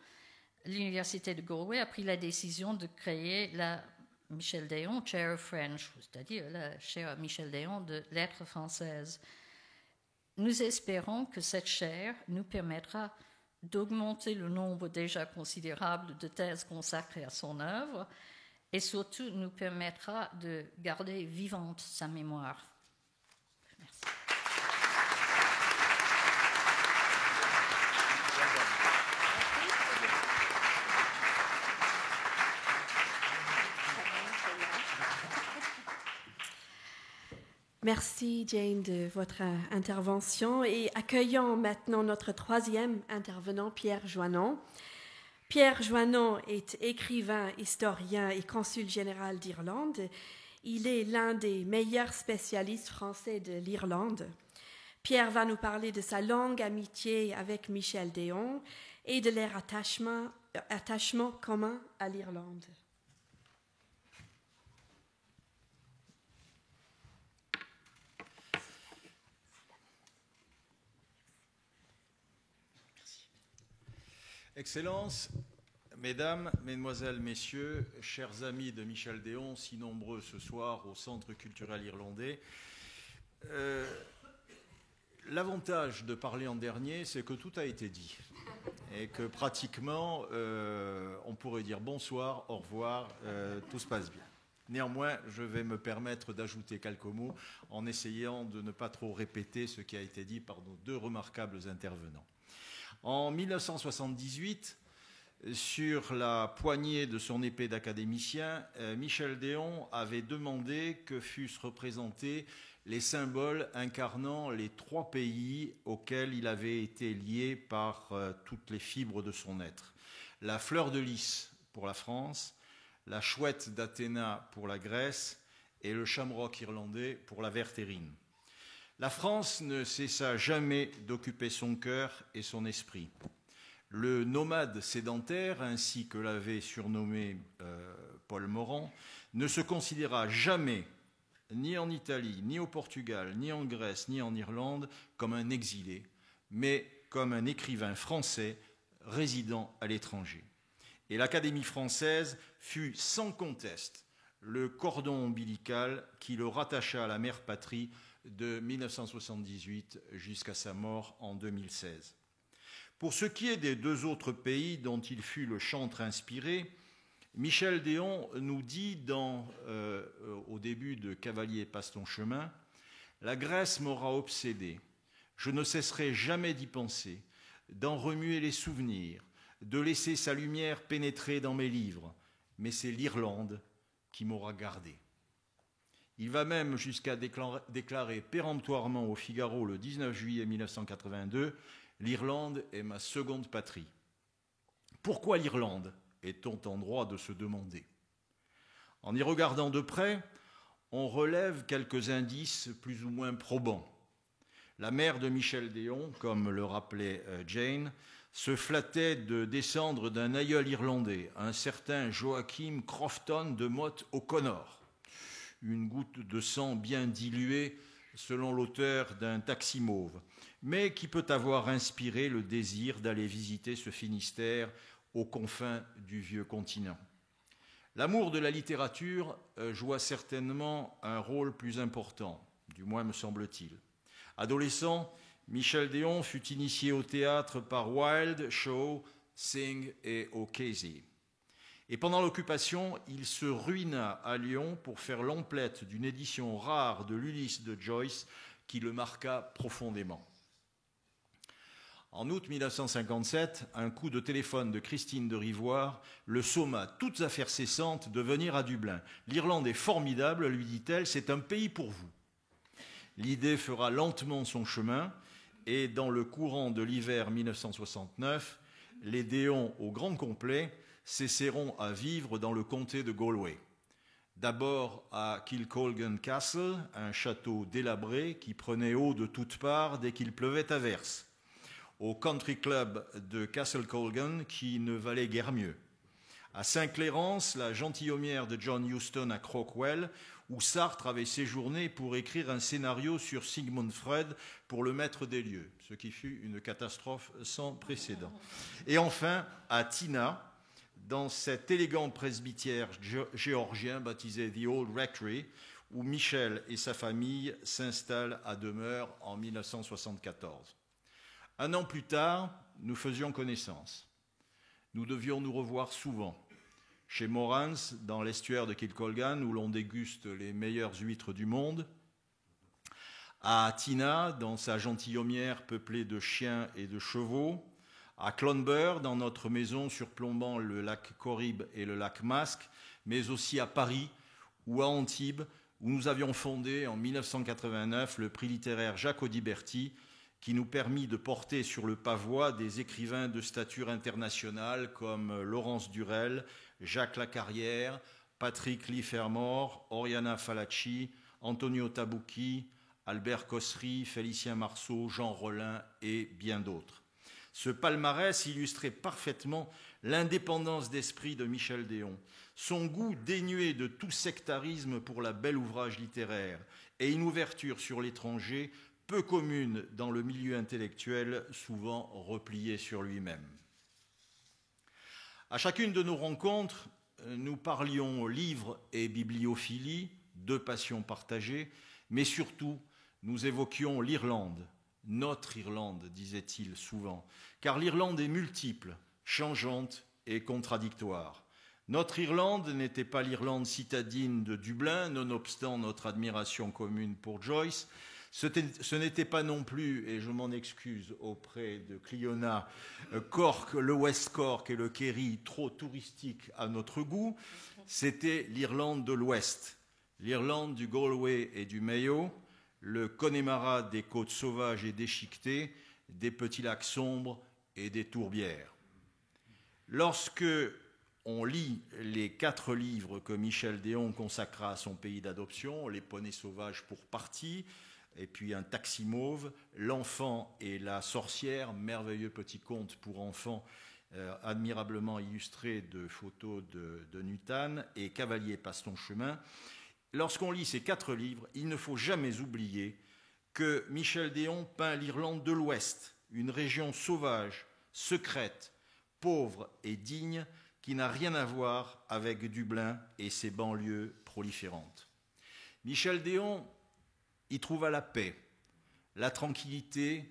l'Université de Galway a pris la décision de créer la Michel Déon Chair of French, c'est-à-dire la chaire Michel Déon de lettres françaises. Nous espérons que cette chaire nous permettra d'augmenter le nombre déjà considérable de thèses consacrées à son œuvre et surtout nous permettra de garder vivante sa mémoire. Merci. Merci Jane de votre intervention et accueillons maintenant notre troisième intervenant, Pierre Joannon. Pierre Joannon est écrivain, historien et consul général d'Irlande. Il est l'un des meilleurs spécialistes français de l'Irlande. Pierre va nous parler de sa longue amitié avec Michel Déon et de leur attachement commun à l'Irlande. Excellences, Mesdames, Mesdemoiselles, Messieurs, chers amis de Michel Déon, si nombreux ce soir au Centre culturel irlandais, l'avantage de parler en dernier, c'est que tout a été dit et que pratiquement, on pourrait dire bonsoir, au revoir, tout se passe bien. Néanmoins, je vais me permettre d'ajouter quelques mots en essayant de ne pas trop répéter ce qui a été dit par nos deux remarquables intervenants. En 1978, sur la poignée de son épée d'académicien, Michel Déon avait demandé que fussent représentés les symboles incarnant les trois pays auxquels il avait été lié par toutes les fibres de son être. La fleur de lys pour la France, la chouette d'Athéna pour la Grèce et le shamrock irlandais pour la Vertérine. La France ne cessa jamais d'occuper son cœur et son esprit. Le nomade sédentaire, ainsi que l'avait surnommé Paul Morand, ne se considéra jamais, ni en Italie, ni au Portugal, ni en Grèce, ni en Irlande, comme un exilé, mais comme un écrivain français résidant à l'étranger. Et l'Académie française fut sans conteste le cordon ombilical qui le rattacha à la mère patrie de 1978 jusqu'à sa mort en 2016. Pour ce qui est des deux autres pays dont il fut le chantre inspiré, Michel Déon nous dit au début de Cavalier passe ton chemin, « La Grèce m'aura obsédé, je ne cesserai jamais d'y penser, d'en remuer les souvenirs, de laisser sa lumière pénétrer dans mes livres, mais c'est l'Irlande qui m'aura gardé. » Il va même jusqu'à déclarer péremptoirement au Figaro le 19 juillet 1982 « L'Irlande est ma seconde patrie ». Pourquoi l'Irlande, est-on en droit de se demander? En y regardant de près, on relève quelques indices plus ou moins probants. La mère de Michel Déon, comme le rappelait Jane, se flattait de descendre d'un aïeul irlandais, un certain Joachim Crofton de Mott O'Connor. Une goutte de sang bien diluée, selon l'auteur d'un Taxi mauve. mais qui peut avoir inspiré le désir d'aller visiter ce Finistère aux confins du vieux continent. L'amour de la littérature joua certainement un rôle plus important, du moins me semble-t-il. Adolescent, Michel Déon fut initié au théâtre par Wilde, Shaw, Synge et O'Casey. Et pendant l'occupation, il se ruina à Lyon pour faire l'emplette d'une édition rare de l'Ulysse de Joyce qui le marqua profondément. En août 1957, un coup de téléphone de Christine de Rivoire le somma, toutes affaires cessantes, de venir à Dublin. « L'Irlande est formidable, lui dit-elle, c'est un pays pour vous. » L'idée fera lentement son chemin et dans le courant de l'hiver 1969, les Déon au grand complet cesseront à vivre dans le comté de Galway. D'abord à Kilcolgan Castle, un château délabré qui prenait eau de toutes parts dès qu'il pleuvait à verse. Au country club de Castle Colgan qui ne valait guère mieux. À Saint-Clérance, la gentilhommière de John Huston à Crockwell, où Sartre avait séjourné pour écrire un scénario sur Sigmund Freud pour le maître des lieux, ce qui fut une catastrophe sans précédent. Et enfin, à Tina, dans cet élégant presbytère géorgien baptisé The Old Rectory, où Michel et sa famille s'installent à demeure en 1974. Un an plus tard, nous faisions connaissance. Nous devions nous revoir souvent. Chez Morans, dans l'estuaire de Kilcolgan, où l'on déguste les meilleures huîtres du monde. À Tina, dans sa gentilhommière peuplée de chiens et de chevaux. À Clonbur, dans notre maison surplombant le lac Corrib et le lac Masque, mais aussi à Paris ou à Antibes, où nous avions fondé en 1989 le prix littéraire Jacques Audiberti, qui nous permit de porter sur le pavois des écrivains de stature internationale comme Laurence Durel, Jacques Lacarrière, Patrick Livermore, Oriana Fallaci, Antonio Tabucchi, Albert Cossery, Félicien Marceau, Jean Rollin et bien d'autres. Ce palmarès illustrait parfaitement l'indépendance d'esprit de Michel Déon, son goût dénué de tout sectarisme pour la belle ouvrage littéraire et une ouverture sur l'étranger peu commune dans le milieu intellectuel, souvent replié sur lui-même. À chacune de nos rencontres, nous parlions livres et bibliophilie, deux passions partagées, mais surtout, nous évoquions l'Irlande, notre Irlande, disait-il souvent, car l'Irlande est multiple, changeante et contradictoire. Notre Irlande n'était pas l'Irlande citadine de Dublin, nonobstant notre admiration commune pour Joyce. Ce n'était pas non plus, et je m'en excuse auprès de Cliona, Cork, le West Cork et le Kerry, trop touristique à notre goût. C'était l'Irlande de l'Ouest, l'Irlande du Galway et du Mayo, le Connemara des côtes sauvages et déchiquetées, des petits lacs sombres et des tourbières. Lorsque on lit les 4 livres que Michel Déon consacra à son pays d'adoption, Les poneys sauvages pour partie, et puis un taxi mauve, L'enfant et la sorcière, merveilleux petit conte pour enfants admirablement illustré de photos de Nutan, et Cavalier passe ton chemin. Lorsqu'on lit ces 4 livres, il ne faut jamais oublier que Michel Déon peint l'Irlande de l'Ouest, une région sauvage, secrète, pauvre et digne, qui n'a rien à voir avec Dublin et ses banlieues proliférantes. Michel Déon y trouva la paix, la tranquillité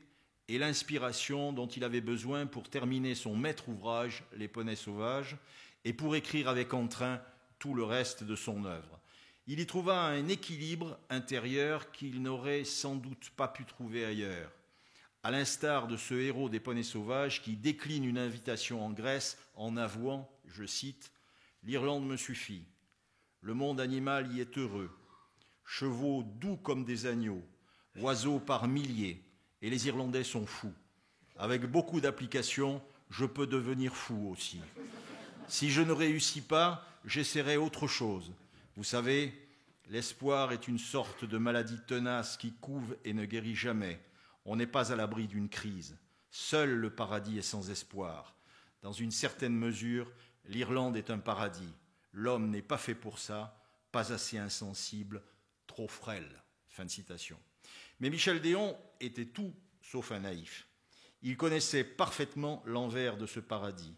et l'inspiration dont il avait besoin pour terminer son maître ouvrage, Les poneys sauvages, et pour écrire avec entrain tout le reste de son œuvre. Il y trouva un équilibre intérieur qu'il n'aurait sans doute pas pu trouver ailleurs, à l'instar de ce héros des poneys sauvages qui décline une invitation en Grèce en avouant, je cite, « L'Irlande me suffit, le monde animal y est heureux, chevaux doux comme des agneaux, oiseaux par milliers, et les Irlandais sont fous. Avec beaucoup d'applications, je peux devenir fou aussi. Si je ne réussis pas, j'essaierai autre chose. Vous savez, l'espoir est une sorte de maladie tenace qui couve et ne guérit jamais. On n'est pas à l'abri d'une crise. Seul le paradis est sans espoir. Dans une certaine mesure, l'Irlande est un paradis. L'homme n'est pas fait pour ça, pas assez insensible, trop frêle. » Fin de citation. Mais Michel Déon était tout sauf un naïf. Il connaissait parfaitement l'envers de ce paradis.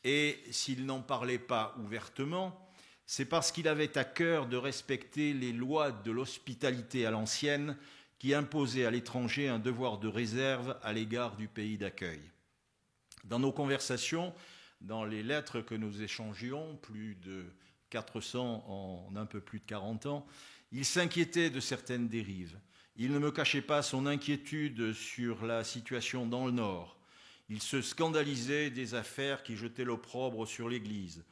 Et s'il n'en parlait pas ouvertement, c'est parce qu'il avait à cœur de respecter les lois de l'hospitalité à l'ancienne qui imposaient à l'étranger un devoir de réserve à l'égard du pays d'accueil. Dans nos conversations, dans les lettres que nous échangions, plus de 400 en un peu plus de 40 ans, il s'inquiétait de certaines dérives. Il ne me cachait pas son inquiétude sur la situation dans le Nord. Il se scandalisait des affaires qui jetaient l'opprobre sur l'Église,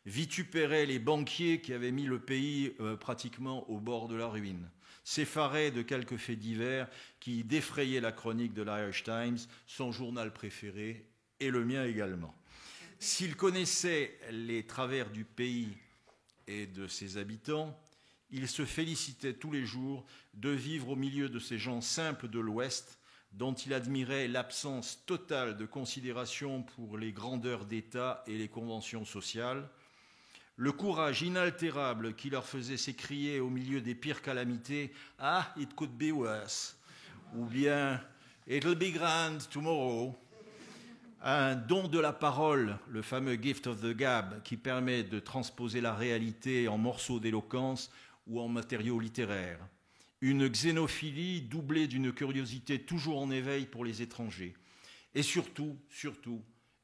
vitupérait les banquiers qui avaient mis le pays pratiquement au bord de la ruine, s'effarait de quelques faits divers qui défrayaient la chronique de l'Irish Times, son journal préféré, et le mien également. S'il connaissait les travers du pays et de ses habitants, il se félicitait tous les jours de vivre au milieu de ces gens simples de l'Ouest, dont il admirait l'absence totale de considération pour les grandeurs d'État et les conventions sociales, le courage inaltérable qui leur faisait s'écrier au milieu des pires calamités « Ah, it could be worse » ou bien « It'll be grand tomorrow », un don de la parole, le fameux gift of the gab, qui permet de transposer la réalité en morceaux d'éloquence ou en matériaux littéraires. Une xénophilie doublée d'une curiosité toujours en éveil pour les étrangers. Et surtout,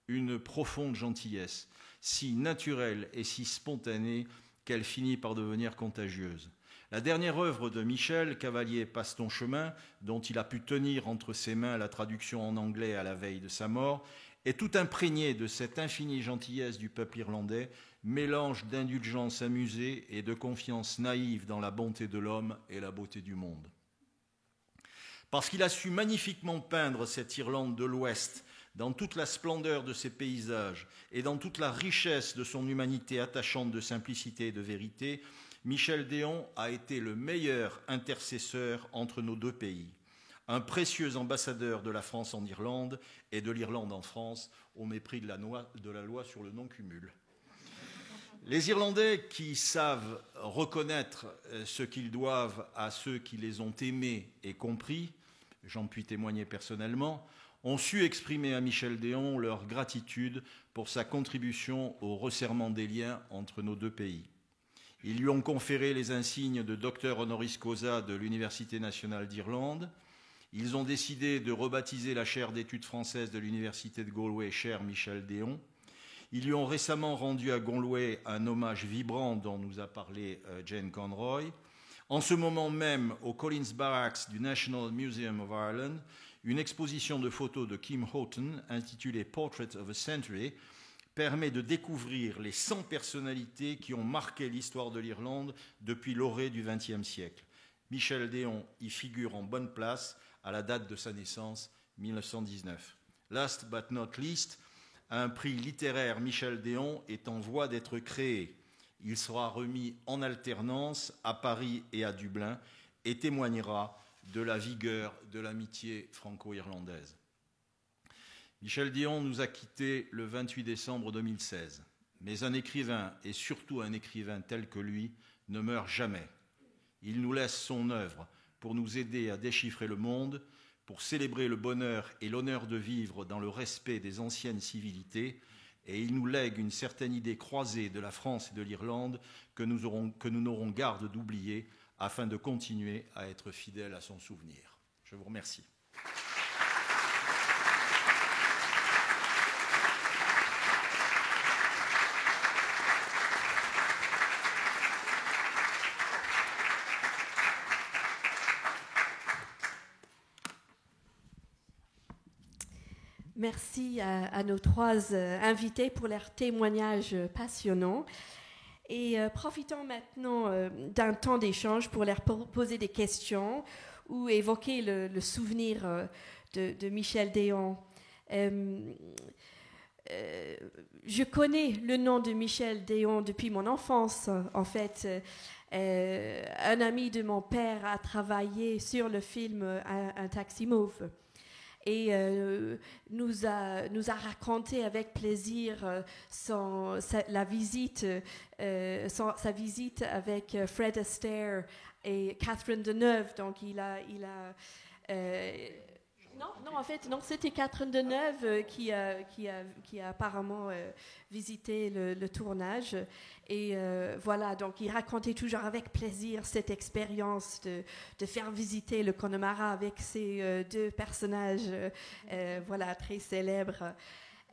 une profonde gentillesse, si naturelle et si spontanée qu'elle finit par devenir contagieuse. La dernière œuvre de Michel, Cavalier passe ton chemin, dont il a pu tenir entre ses mains la traduction en anglais à la veille de sa mort, est tout imprégné de cette infinie gentillesse du peuple irlandais, mélange d'indulgence amusée et de confiance naïve dans la bonté de l'homme et la beauté du monde. Parce qu'il a su magnifiquement peindre cette Irlande de l'Ouest dans toute la splendeur de ses paysages et dans toute la richesse de son humanité attachante de simplicité et de vérité, Michel Déon a été le meilleur intercesseur entre nos deux pays. Un précieux ambassadeur de la France en Irlande et de l'Irlande en France, au mépris de la loi sur le non-cumul. Les Irlandais qui savent reconnaître ce qu'ils doivent à ceux qui les ont aimés et compris, j'en puis témoigner personnellement, ont su exprimer à Michel Déon leur gratitude pour sa contribution au resserrement des liens entre nos deux pays. Ils lui ont conféré les insignes de docteur honoris causa de l'Université nationale d'Irlande. Ils ont décidé de rebaptiser la chaire d'études françaises de l'Université de Galway, chaire Michel Déon. Ils lui ont récemment rendu à Galway un hommage vibrant dont nous a parlé Jane Conroy. En ce moment même, au Collins Barracks du National Museum of Ireland, une exposition de photos de Kim Houghton, intitulée Portrait of a Century, permet de découvrir les 100 personnalités qui ont marqué l'histoire de l'Irlande depuis l'orée du XXe siècle. Michel Déon y figure en bonne place à la date de sa naissance, 1919. Last but not least, un prix littéraire Michel Déon est en voie d'être créé. Il sera remis en alternance à Paris et à Dublin et témoignera de la vigueur de l'amitié franco-irlandaise. Michel Déon nous a quittés le 28 décembre 2016. Mais un écrivain, et surtout un écrivain tel que lui, ne meurt jamais. Il nous laisse son œuvre pour nous aider à déchiffrer le monde, pour célébrer le bonheur et l'honneur de vivre dans le respect des anciennes civilités, et il nous lègue une certaine idée croisée de la France et de l'Irlande que nous n'aurons garde d'oublier afin de continuer à être fidèles à son souvenir. Je vous remercie. Merci à nos trois invités pour leurs témoignages passionnants. Et profitons maintenant d'un temps d'échange pour leur poser des questions ou évoquer le souvenir de Michel Déon. Je connais le nom de Michel Déon depuis mon enfance. En fait, un ami de mon père a travaillé sur le film Un taxi mauve. Et nous a raconté avec plaisir sa visite avec Fred Astaire et Catherine Deneuve. Donc il a Non, en fait, non, c'était Catherine Deneuve qui a apparemment visité le tournage. Et voilà, donc il racontait toujours avec plaisir cette expérience de faire visiter le Connemara avec ces deux personnages voilà, très célèbres.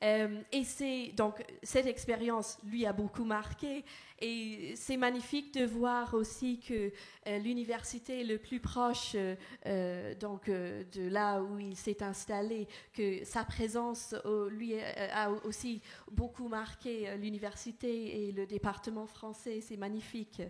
Et donc, cette expérience lui a beaucoup marqué. Et c'est magnifique de voir aussi que l'université le plus proche de là où il s'est installé, que sa présence lui a aussi beaucoup marqué l'université et le département français. C'est magnifique.